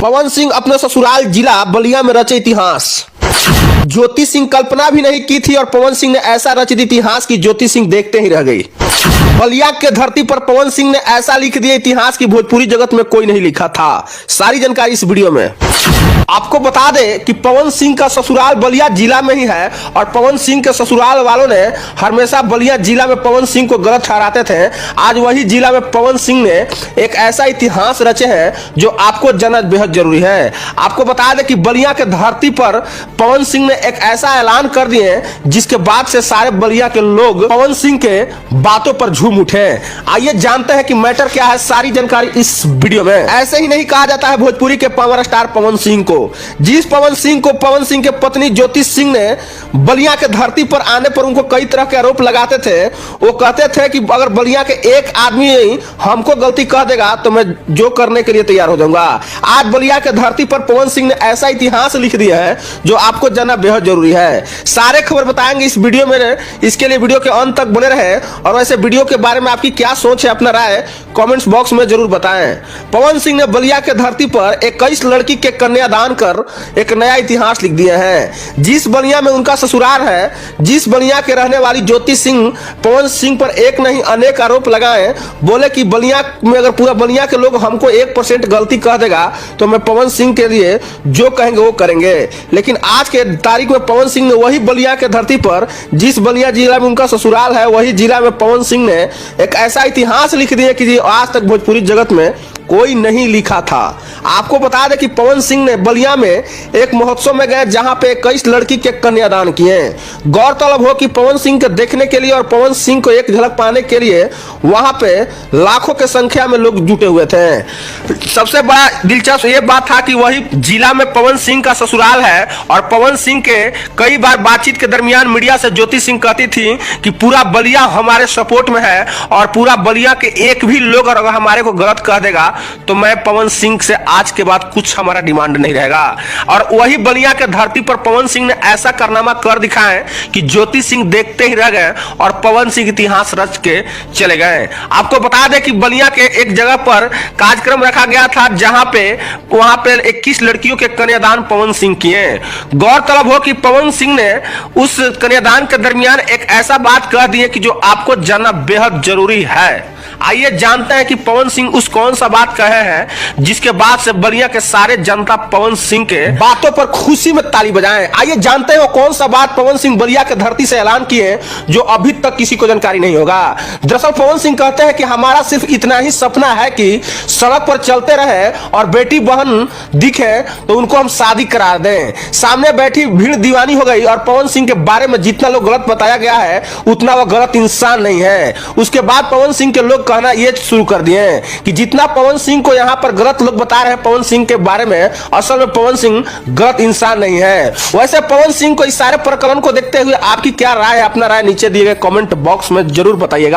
पवन सिंह अपने ससुराल जिला बलिया में रचे इतिहास। ज्योति सिंह कल्पना भी नहीं की थी और पवन सिंह ने ऐसा रच दिया इतिहास की ज्योति सिंह देखते ही रह गई। बलिया के धरती पर पवन सिंह ने ऐसा लिख दिया इतिहास की भोजपुरी जगत में कोई नहीं लिखा था। सारी जानकारी इस वीडियो में। आपको बता दें कि पवन सिंह का ससुराल बलिया जिला में ही है और पवन सिंह के ससुराल वालों ने हमेशा बलिया जिला में पवन सिंह को गलत ठहराते थे। आज वही जिला में पवन सिंह ने एक ऐसा इतिहास रचे हैं जो आपको जानना बेहद जरूरी है। आपको बता दें कि बलिया के धरती पर पवन सिंह ने एक ऐसा ऐलान कर दिए जिसके बाद से सारे बलिया के लोग पवन सिंह के बातों पर झूम उठे। आइए जानते हैं कि मैटर क्या है, सारी जानकारी इस वीडियो में। ऐसे ही नहीं कहा जाता है भोजपुरी के पावर स्टार पवन सिंह को। जिस पवन सिंह को पवन सिंह के पत्नी ज्योति सिंह ने बलिया के धरती पर आने पर उनको कई तरह के आरोप लगाते थे। वो कहते थे कि अगर बलिया के एक आदमी हमको गलती कह देगा तो मैं जो करने के लिए तैयार हो जाऊंगा। आज बलिया के धरती पर पवन सिंह ने ऐसा इतिहास लिख दिया है जो आपको जानना बेहद जरूरी है। सारे खबर बताएंगे इस वीडियो में। इसके लिए वीडियो के अंत तक बने रहे और वैसे वीडियो के बारे में आपकी क्या सोच है, अपना राय कमेंट्स बॉक्स में जरूर बताएं। पवन सिंह ने बलिया के धरती पर 21 लड़की के कन्यादान कर एक नया इतिहास लिख दिया है। जिस बलिया में उनका ससुराल है, जिस बलिया के रहने वाली ज्योति सिंह पवन सिंह पर एक नहीं अनेक आरोप लगाए। बोले कि बलिया में अगर पूरा बलिया के लोग हमको 1% गलती कह देगा तो मैं पवन सिंह के लिए जो कहेंगे वो करेंगे। लेकिन आज के तारीख में पवन सिंह ने वही बलिया के धरती पर, जिस बलिया जिला में उनका ससुराल है, वही जिला में पवन सिंह ने एक ऐसा इतिहास लिख दिया कि आज तक भोजपुरी जगत में कोई नहीं लिखा था। आपको बता दें कि पवन सिंह ने बलिया में एक महोत्सव में गए जहां पे 21 लड़की के कन्यादान किए। गौरतलब हो कि पवन सिंह के देखने के लिए और पवन सिंह को एक झलक पाने के लिए वहां पे लाखों के संख्या में लोग जुटे हुए थे। सबसे बड़ा दिलचस्प ये बात था कि वही जिला में पवन सिंह का ससुराल है और पवन सिंह के कई बार बातचीत के दरमियान मीडिया से ज्योति सिंह कहती थी कि पूरा बलिया हमारे सपोर्ट में है और पूरा बलिया के एक भी लोग अगर हमारे को गलत कह देगा तो मैं पवन सिंह से आज के बाद कुछ हमारा डिमांड नहीं रहेगा। और वही बलिया के धरती पर पवन सिंह ने ऐसा कारनामा कर दिखाए कि ज्योति सिंह देखते ही रह गए और पवन सिंह इतिहास रच के चले गए। आपको बता दें कि बलिया के एक जगह पर कार्यक्रम रखा गया था जहां पे वहां पे 21 लड़कियों के कन्यादान पवन सिंह किए। गौरतलब हो कि पवन सिंह ने उस कन्यादान के दरमियान एक ऐसा बात कह दी है कि जो आपको जानना बेहद जरूरी है। आइए जानते हैं कि पवन सिंह उस कौन सा बात कहे हैं जिसके बाद से बलिया के सारे जनता पवन सिंह के बातों पर खुशी में ताली बजाएं। आइए जानते हैं वो कौन सा बात पवन सिंह बलिया के धरती से ऐलान किए जो अभी तक किसी को जानकारी नहीं होगा। दरअसल पवन सिंह कहते हैं कि हमारा सिर्फ इतना ही सपना है कि सड़क पर चलते रहे और बेटी बहन दिखे तो उनको हम शादी करा दें। सामने बैठी भीड़ दीवानी हो गई और पवन सिंह के बारे में जितना लोग गलत बताया गया है उतना वो गलत इंसान नहीं है। उसके बाद पवन सिंह के लोग कहना ये शुरू कर दिए कि जितना पवन सिंह को यहाँ पर गलत लोग बता रहे हैं पवन सिंह के बारे में, असल में पवन सिंह गलत इंसान नहीं है। वैसे पवन सिंह को इस सारे प्रकरण को देखते हुए आपकी क्या राय है, अपना राय नीचे दिए गए कमेंट बॉक्स में जरूर बताइएगा।